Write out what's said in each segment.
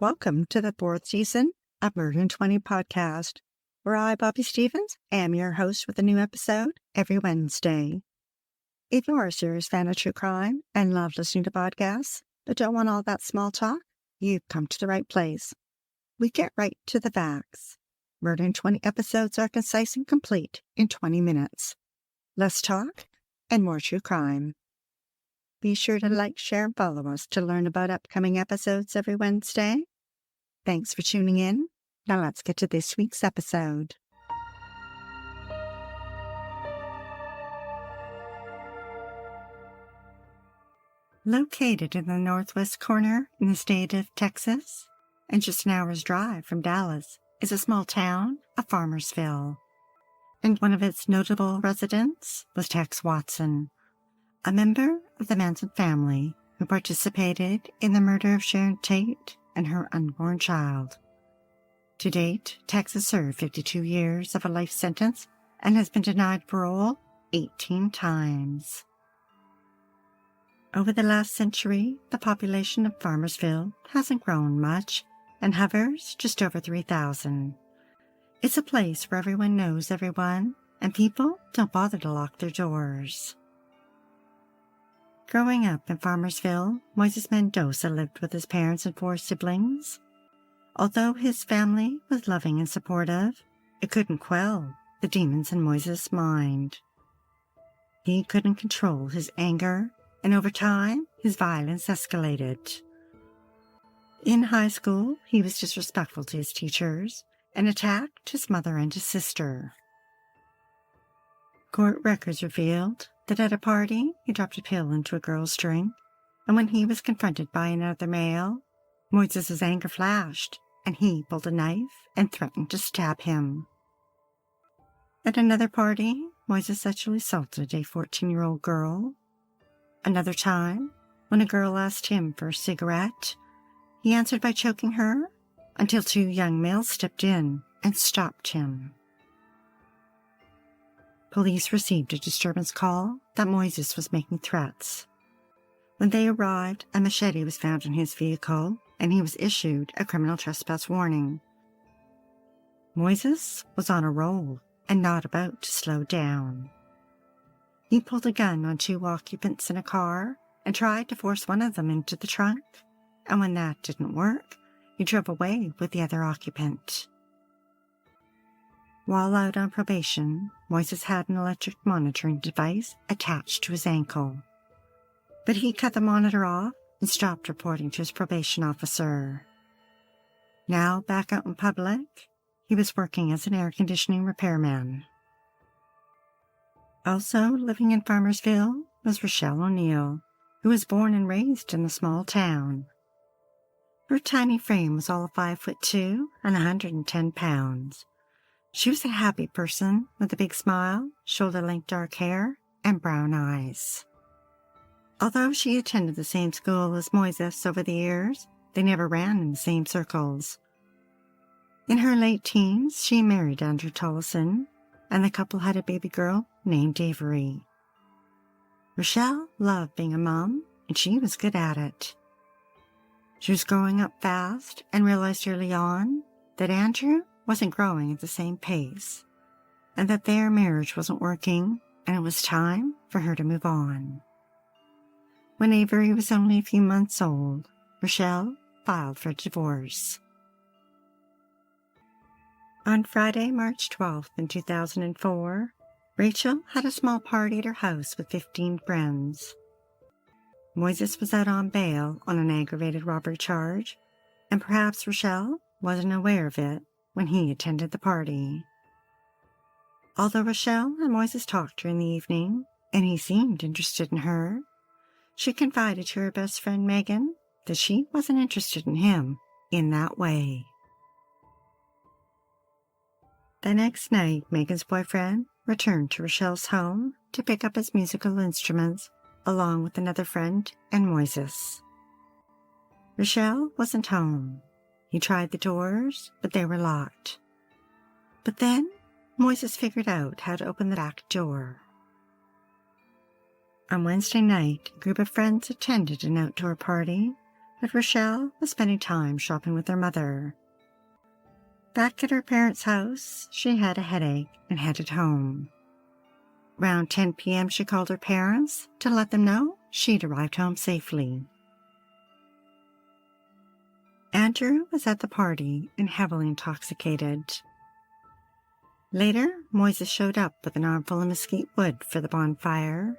Welcome to the fourth season of Murder in 20 podcast, where I, Bobby Stevens, am your host with a new episode every Wednesday. If you're a serious fan of true crime and love listening to podcasts, but don't want all that small talk, you've come to the right place. We get right to the facts. Murder in 20 episodes are concise and complete in 20 minutes. Less talk and more true crime. Be sure to like, share, and follow us to learn about upcoming episodes every Wednesday. Thanks for tuning in. Now let's get to this week's episode. Located in the northwest corner in the state of Texas, and just an hour's drive from Dallas, is a small town of Farmersville. And one of its notable residents was Tex Watson, a member of the Manson family who participated in the murder of Sharon Tate and her unborn child. To date, Tex has served 52 years of a life sentence and has been denied parole 18 times. Over the last century, the population of Farmersville hasn't grown much and hovers just over 3,000. It's a place where everyone knows everyone, and people don't bother to lock their doors. Growing up in Farmersville, Moises Mendoza lived with his parents and 4 siblings. Although his family was loving and supportive, it couldn't quell the demons in Moises' mind. He couldn't control his anger, and over time, his violence escalated. In high school, he was disrespectful to his teachers and attacked his mother and his sister. Court records revealed that at a party, he dropped a pill into a girl's drink, and when he was confronted by another male, Moises' anger flashed, and he pulled a knife and threatened to stab him. At another party, Moises sexually assaulted a 14-year-old girl. Another time, when a girl asked him for a cigarette, he answered by choking her until 2 young males stepped in and stopped him. Police received a disturbance call that Moises was making threats. When they arrived, a machete was found in his vehicle, and he was issued a criminal trespass warning. Moises was on a roll and not about to slow down. He pulled a gun on 2 occupants in a car and tried to force one of them into the trunk, and when that didn't work, he drove away with the other occupant. While out on probation, Moises had an electric monitoring device attached to his ankle. But he cut the monitor off and stopped reporting to his probation officer. Now back out in public, he was working as an air conditioning repairman. Also living in Farmersville was Rachelle O'Neill, who was born and raised in the small town. Her tiny frame was all of 5'2" and 110 pounds. She was a happy person with a big smile, shoulder-length dark hair, and brown eyes. Although she attended the same school as Moises over the years, they never ran in the same circles. In her late teens, she married Andrew Tolleson, and the couple had a baby girl named Avery. Rachelle loved being a mom, and she was good at it. She was growing up fast and realized early on that Andrew wasn't growing at the same pace, and that their marriage wasn't working, and it was time for her to move on. When Avery was only a few months old, Rachelle filed for divorce. On Friday, March 12th in 2004, Rachel had a small party at her house with 15 friends. Moises was out on bail on an aggravated robbery charge, and perhaps Rachelle wasn't aware of it when he attended the party. Although Rachelle and Moises talked during the evening, and he seemed interested in her, she confided to her best friend Megan that she wasn't interested in him in that way. The next night, Megan's boyfriend returned to Rachelle's home to pick up his musical instruments along with another friend and Moises. Rachelle wasn't home. He tried the doors, but they were locked. But then, Moises figured out how to open the back door. On Wednesday night, a group of friends attended an outdoor party but Rachelle was spending time shopping with her mother. Back at her parents' house, she had a headache and headed home. Around 10 p.m., she called her parents to let them know she'd arrived home safely. Andrew was at the party and heavily intoxicated. Later, Moises showed up with an armful of mesquite wood for the bonfire.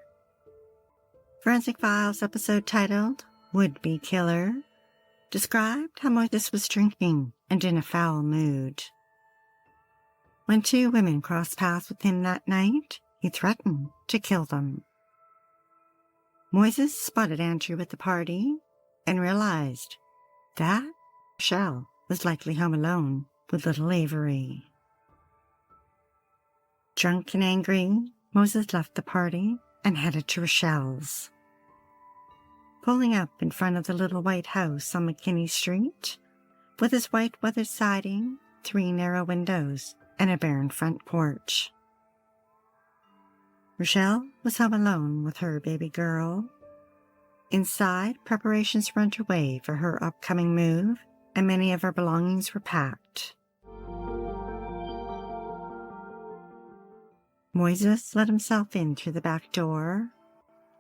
Forensic Files episode titled Would-Be Killer described how Moises was drinking and in a foul mood. When two women crossed paths with him that night, he threatened to kill them. Moises spotted Andrew at the party and realized that Rachelle was likely home alone with little Avery. Drunk and angry, Moises left the party and headed to Rachelle's. Pulling up in front of the little white house on McKinney Street, with its white weathered siding, 3 narrow windows, and a barren front porch. Rachelle was home alone with her baby girl. Inside, preparations were underway for her upcoming move, and many of her belongings were packed. Moises let himself in through the back door,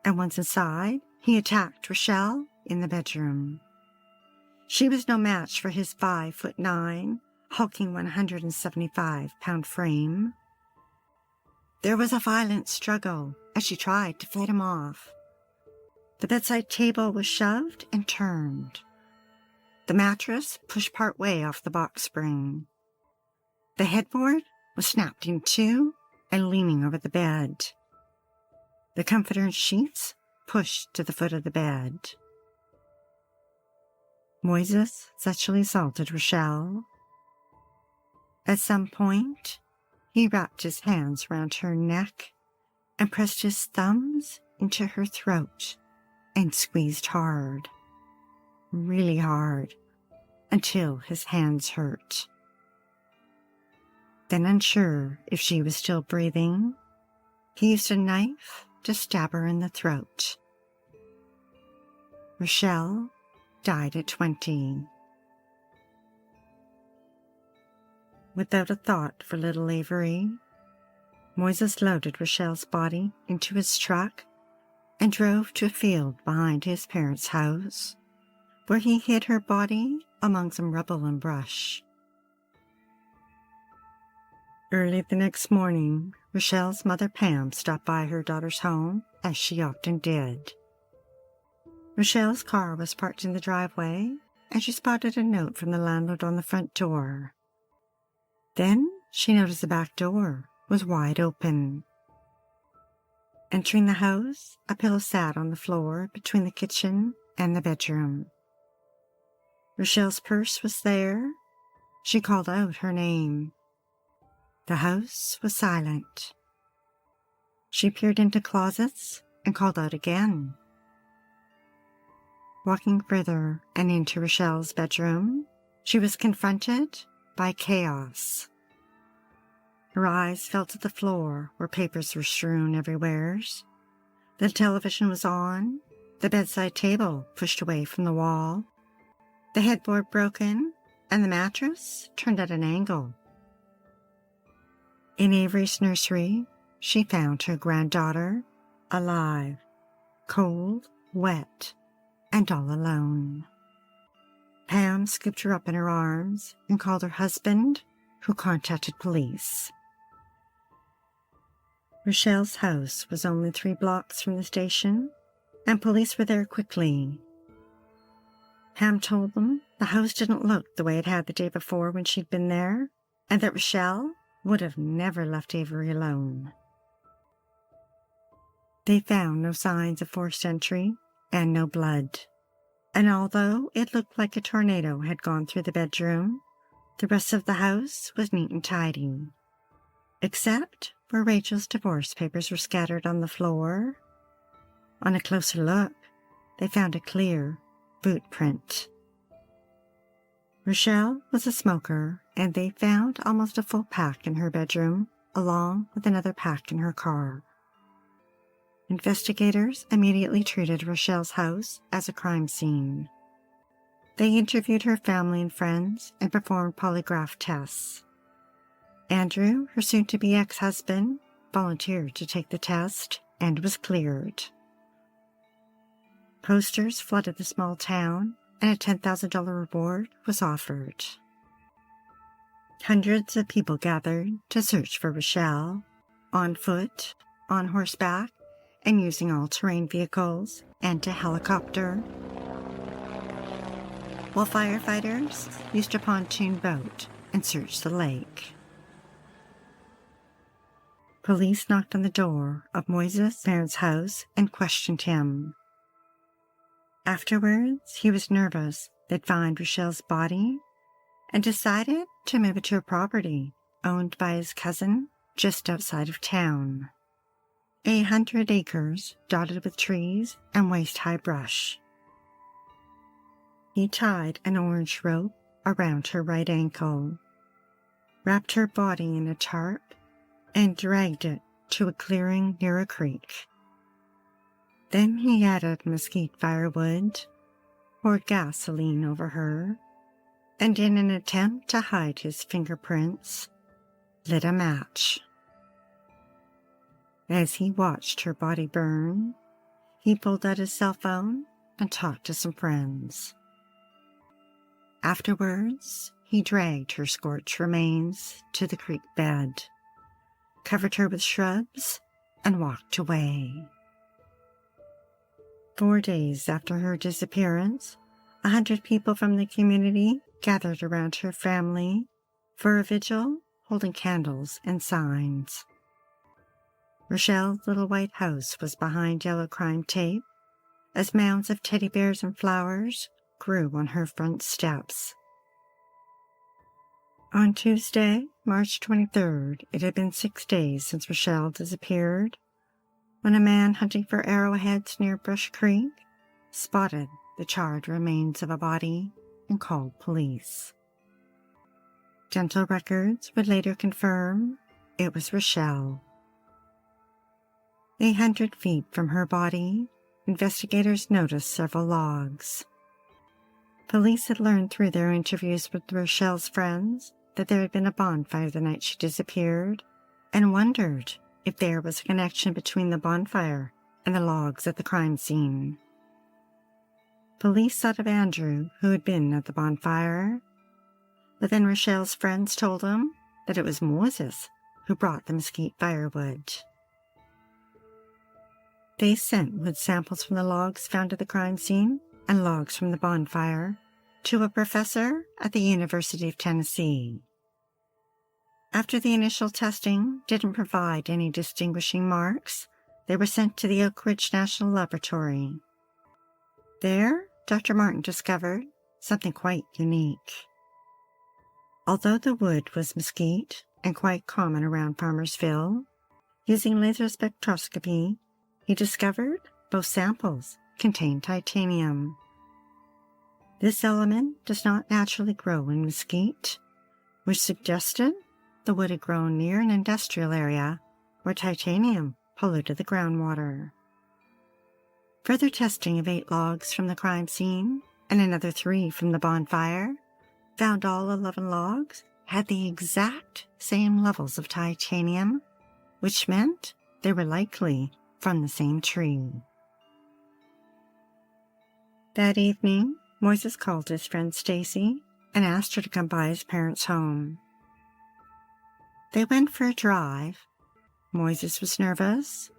and once inside, he attacked Rachelle in the bedroom. She was no match for his 5'9", hulking 175-pound frame. There was a violent struggle as she tried to fight him off. The bedside table was shoved and turned. The mattress pushed part way off the box spring. The headboard was snapped in two and leaning over the bed. The comforter and sheets pushed to the foot of the bed. Moises sexually assaulted Rachelle. At some point, he wrapped his hands around her neck and pressed his thumbs into her throat and squeezed hard, really hard, until his hands hurt. Then, unsure if she was still breathing, he used a knife to stab her in the throat. Rachelle died at 20. Without a thought for little Avery, Moises loaded Rachelle's body into his truck and drove to a field behind his parents' house, where he hid her body among some rubble and brush. Early the next morning, Rachelle's mother Pam stopped by her daughter's home, as she often did. Rachelle's car was parked in the driveway, and she spotted a note from the landlord on the front door. Then she noticed the back door was wide open. Entering the house, a pillow sat on the floor between the kitchen and the bedroom. Rachelle's purse was there. She called out her name. The house was silent. She peered into closets and called out again. Walking further and into Rachelle's bedroom, she was confronted by chaos. Her eyes fell to the floor where papers were strewn everywhere. The television was on, the bedside table pushed away from the wall, the headboard broken, and the mattress turned at an angle. In Avery's nursery, she found her granddaughter alive, cold, wet, and all alone. Pam scooped her up in her arms and called her husband, who contacted police. Rachelle's house was only 3 blocks from the station, and police were there quickly. Pam told them the house didn't look the way it had the day before when she'd been there, and that Rachelle would have never left Avery alone. They found no signs of forced entry and no blood, and although it looked like a tornado had gone through the bedroom, the rest of the house was neat and tidy, except where Rachel's divorce papers were scattered on the floor. On a closer look, they found a clear boot print. Rachelle was a smoker, and they found almost a full pack in her bedroom, along with another pack in her car. Investigators immediately treated Rachelle's house as a crime scene. They interviewed her family and friends and performed polygraph tests. Andrew, her soon-to-be ex-husband, volunteered to take the test and was cleared. Posters flooded the small town, and a $10,000 reward was offered. Hundreds of people gathered to search for Rachelle, on foot, on horseback, and using all-terrain vehicles and a helicopter, while firefighters used a pontoon boat and searched the lake. Police knocked on the door of Moises' parents' house and questioned him. Afterwards, he was nervous they'd find Rachelle's body and decided to move it to a property owned by his cousin just outside of town. 100 acres dotted with trees and waist-high brush. He tied an orange rope around her right ankle, wrapped her body in a tarp, and dragged it to a clearing near a creek. Then he added mesquite firewood, poured gasoline over her, and in an attempt to hide his fingerprints, lit a match. As he watched her body burn, he pulled out his cell phone and talked to some friends. Afterwards, he dragged her scorched remains to the creek bed, covered her with shrubs, and walked away. 4 days after her disappearance, 100 people from the community gathered around her family for a vigil holding candles and signs. Rachelle's little white house was behind yellow crime tape as mounds of teddy bears and flowers grew on her front steps. On Tuesday, March 23rd, it had been 6 days since Rachelle disappeared, when a man hunting for arrowheads near Brush Creek spotted the charred remains of a body and called police. Dental records would later confirm it was Rachelle. 800 feet from her body, investigators noticed several logs. Police had learned through their interviews with Rachelle's friends that there had been a bonfire the night she disappeared, and wondered if there was a connection between the bonfire and the logs at the crime scene. Police thought of Andrew, who had been at the bonfire, but then Rachelle's friends told him that it was Moises who brought the mesquite firewood. They sent wood samples from the logs found at the crime scene and logs from the bonfire to a professor at the University of Tennessee. After the initial testing didn't provide any distinguishing marks, they were sent to the Oak Ridge National Laboratory. There, Dr. Martin discovered something quite unique. Although the wood was mesquite and quite common around Farmersville, using laser spectroscopy, he discovered both samples contained titanium. This element does not naturally grow in mesquite, which suggested the wood had grown near an industrial area where titanium polluted the groundwater. Further testing of 8 logs from the crime scene and another 3 from the bonfire found all 11 logs had the exact same levels of titanium, which meant they were likely from the same tree. That evening, Moises called his friend Stacy and asked her to come by his parents' home. They went for a drive. Moises was nervous,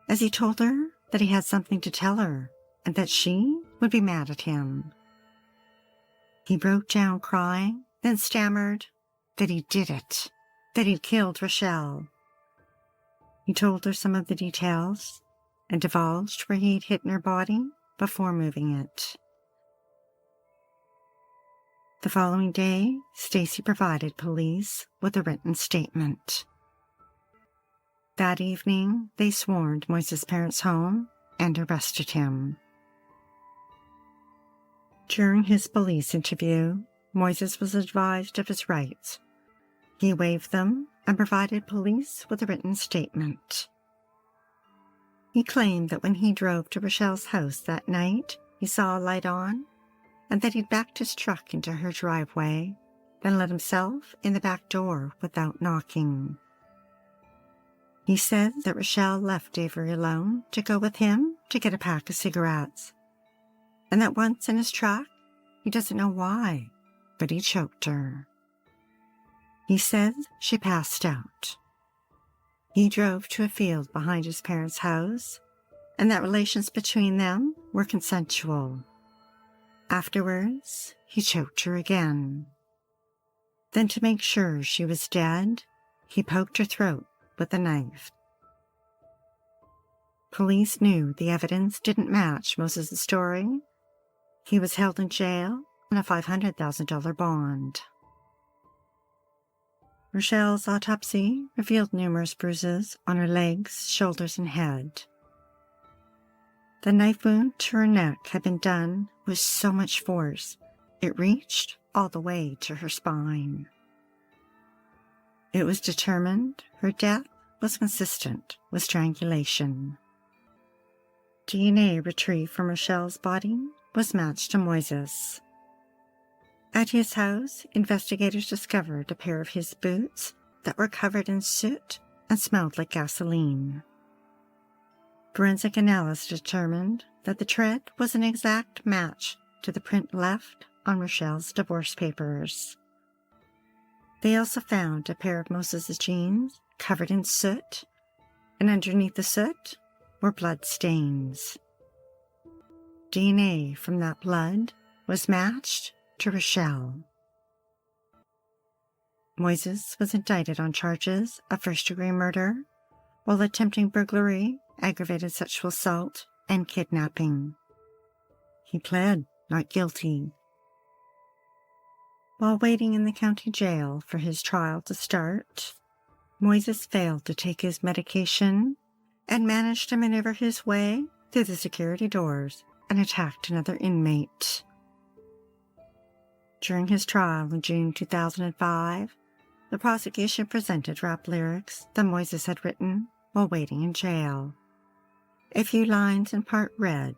as he told her that he had something to tell her and that she would be mad at him. He broke down crying, then stammered that he did it, that he'd killed Rachelle. He told her some of the details and divulged where he'd hidden her body before moving it. The following day, Stacy provided police with a written statement. That evening, they swarmed Moises' parents' home and arrested him. During his police interview, Moises was advised of his rights. He waived them and provided police with a written statement. He claimed that when he drove to Rachelle's house that night, he saw a light on and that he'd backed his truck into her driveway, then let himself in the back door without knocking. He said that Rachelle left Avery alone to go with him to get a pack of cigarettes, and that once in his truck, he doesn't know why, but he choked her. He said she passed out. He drove to a field behind his parents' house, and that relations between them were consensual. Afterwards, he choked her again. Then, to make sure she was dead, he poked her throat with a knife. Police knew the evidence didn't match Moises' story. He was held in jail on a $500,000 bond. Rachelle's autopsy revealed numerous bruises on her legs, shoulders, and head. The knife wound to her neck had been done with so much force it reached all the way to her spine. It was determined her death was consistent with strangulation. DNA retrieved from Rachelle's body was matched to Moises. At his house, investigators discovered a pair of his boots that were covered in soot and smelled like gasoline. Forensic analysis determined that the tread was an exact match to the print left on Rachelle's divorce papers. They also found a pair of Moises' jeans covered in soot, and underneath the soot were blood stains. DNA from that blood was matched to Rachelle. Moises was indicted on charges of first-degree murder while attempting burglary, aggravated sexual assault, and kidnapping. He pled not guilty. While waiting in the county jail for his trial to start, Moises failed to take his medication and managed to maneuver his way through the security doors and attacked another inmate. During his trial in June 2005, the prosecution presented rap lyrics that Moises had written while waiting in jail. A few lines in part read,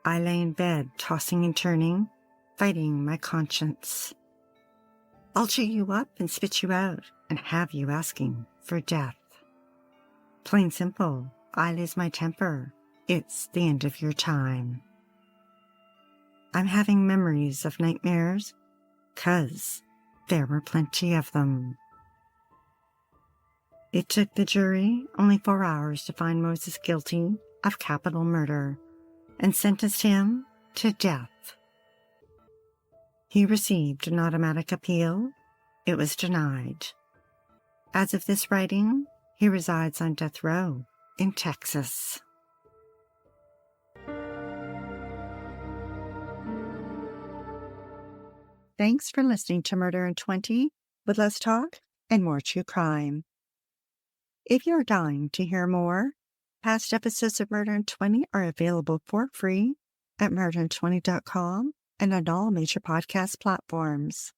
"I lay in bed, tossing and turning, fighting my conscience. I'll chew you up and spit you out and have you asking for death. Plain simple, I lose my temper. It's the end of your time. I'm having memories of nightmares, 'cause there were plenty of them." It took the jury only 4 hours to find Moises guilty of capital murder and sentenced him to death. He received an automatic appeal. It was denied. As of this writing, he resides on death row in Texas. Thanks for listening to Murder in 20 with less talk and more true crime. If you're dying to hear more, past episodes of Murder in 20 are available for free at murderin20.com and on all major podcast platforms.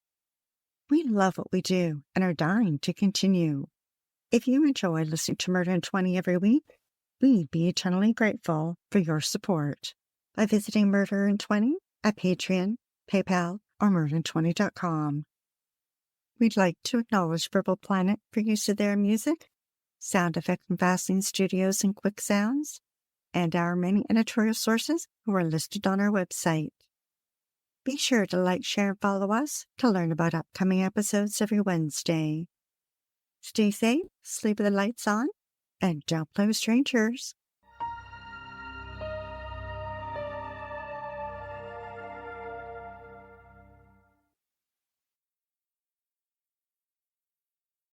We love what we do and are dying to continue. If you enjoy listening to Murder in 20 every week, we'd be eternally grateful for your support by visiting Murder in 20 at Patreon, PayPal, or murderin20.com. We'd like to acknowledge Purple Planet for use of their music, sound effects from Vaseline Studios and Quick Sounds, and our many editorial sources who are listed on our website. Be sure to like, share, and follow us to learn about upcoming episodes every Wednesday. Stay safe, sleep with the lights on, and don't play with strangers.